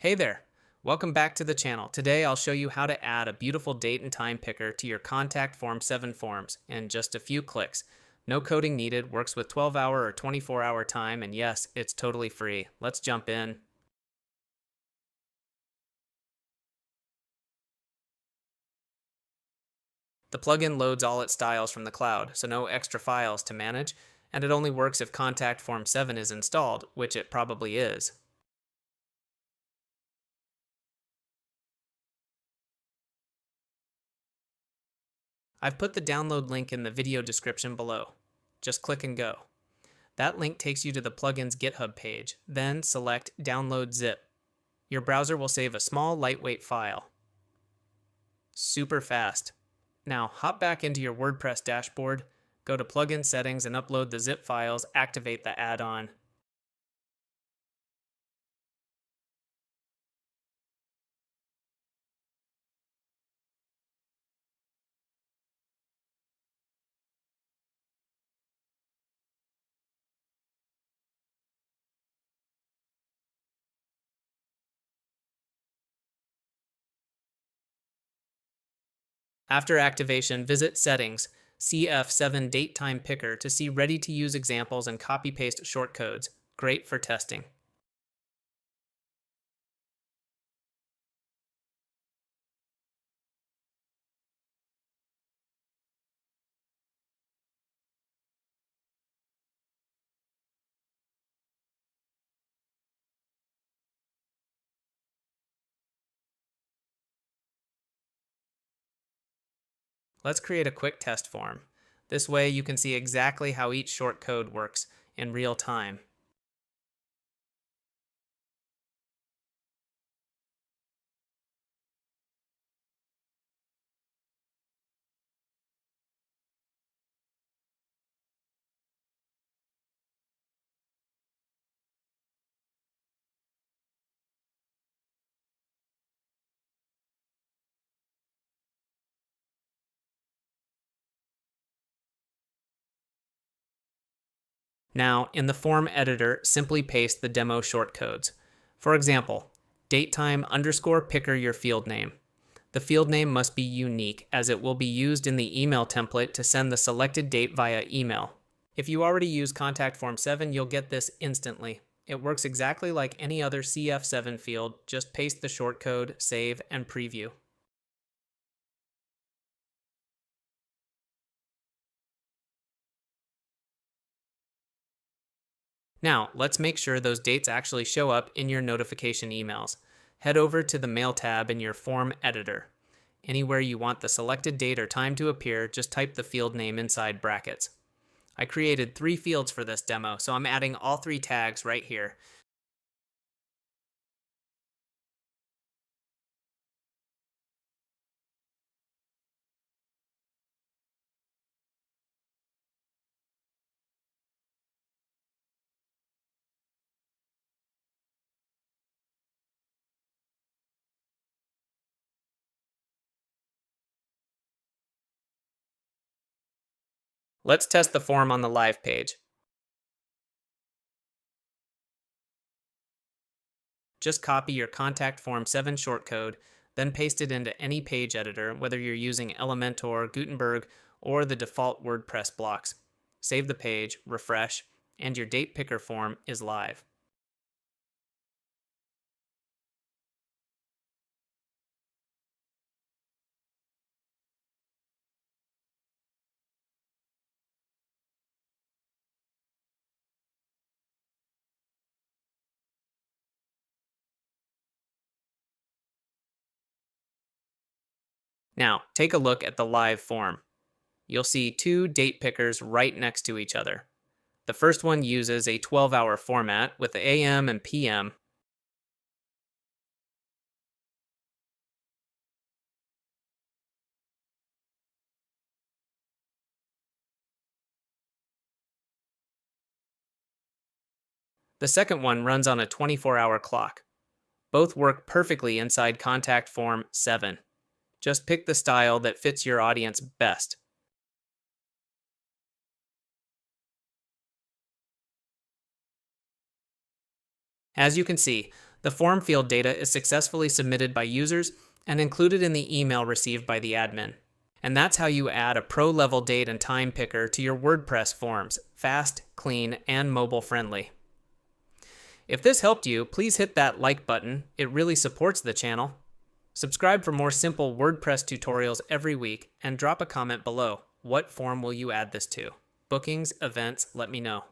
Hey there! Welcome back to the channel. Today I'll show you how to add a beautiful date and time picker to your Contact Form 7 forms in just a few clicks. No coding needed, works with 12-hour or 24-hour time, and yes, it's totally free. Let's jump in. The plugin loads all its styles from the cloud, so no extra files to manage, and it only works if Contact Form 7 is installed, which it probably is. I've put the download link in the video description below. Just click and go. That link takes you to the plugin's GitHub page. Then select Download Zip. Your browser will save a small, lightweight file. Super fast. Now hop back into your WordPress dashboard, go to Plugin Settings and upload the zip files, activate the add-on. After activation, visit Settings, CF7 Date Time Picker to see ready-to-use examples and copy-paste shortcodes. Great for testing. Let's create a quick test form. This way you can see exactly how each shortcode works in real time. Now, in the form editor, simply paste the demo shortcodes. For example, datetime underscore picker your field name. The field name must be unique as it will be used in the email template to send the selected date via email. If you already use Contact Form 7, you'll get this instantly. It works exactly like any other CF7 field, just paste the shortcode, save, and preview. Now, let's make sure those dates actually show up in your notification emails. Head over to the Mail tab in your form editor. Anywhere you want the selected date or time to appear, just type the field name inside brackets. I created 3 fields for this demo, so I'm adding all 3 tags right here. Let's test the form on the live page. Just copy your Contact Form 7 shortcode, then paste it into any page editor, whether you're using Elementor, Gutenberg, or the default WordPress blocks. Save the page, refresh, and your date picker form is live. Now, take a look at the live form. You'll see 2 date pickers right next to each other. The first one uses a 12-hour format with the AM and PM. The second one runs on a 24-hour clock. Both work perfectly inside Contact Form 7. Just pick the style that fits your audience best. As you can see, The form field data is successfully submitted by users and included in the email received by the admin. And that's how you add a pro-level date and time picker to your WordPress forms, fast, clean, and mobile friendly. If this helped you, please hit that like button. It really supports the channel. Subscribe for more simple WordPress tutorials every week and drop a comment below. What form will you add this to? Bookings, events, let me know.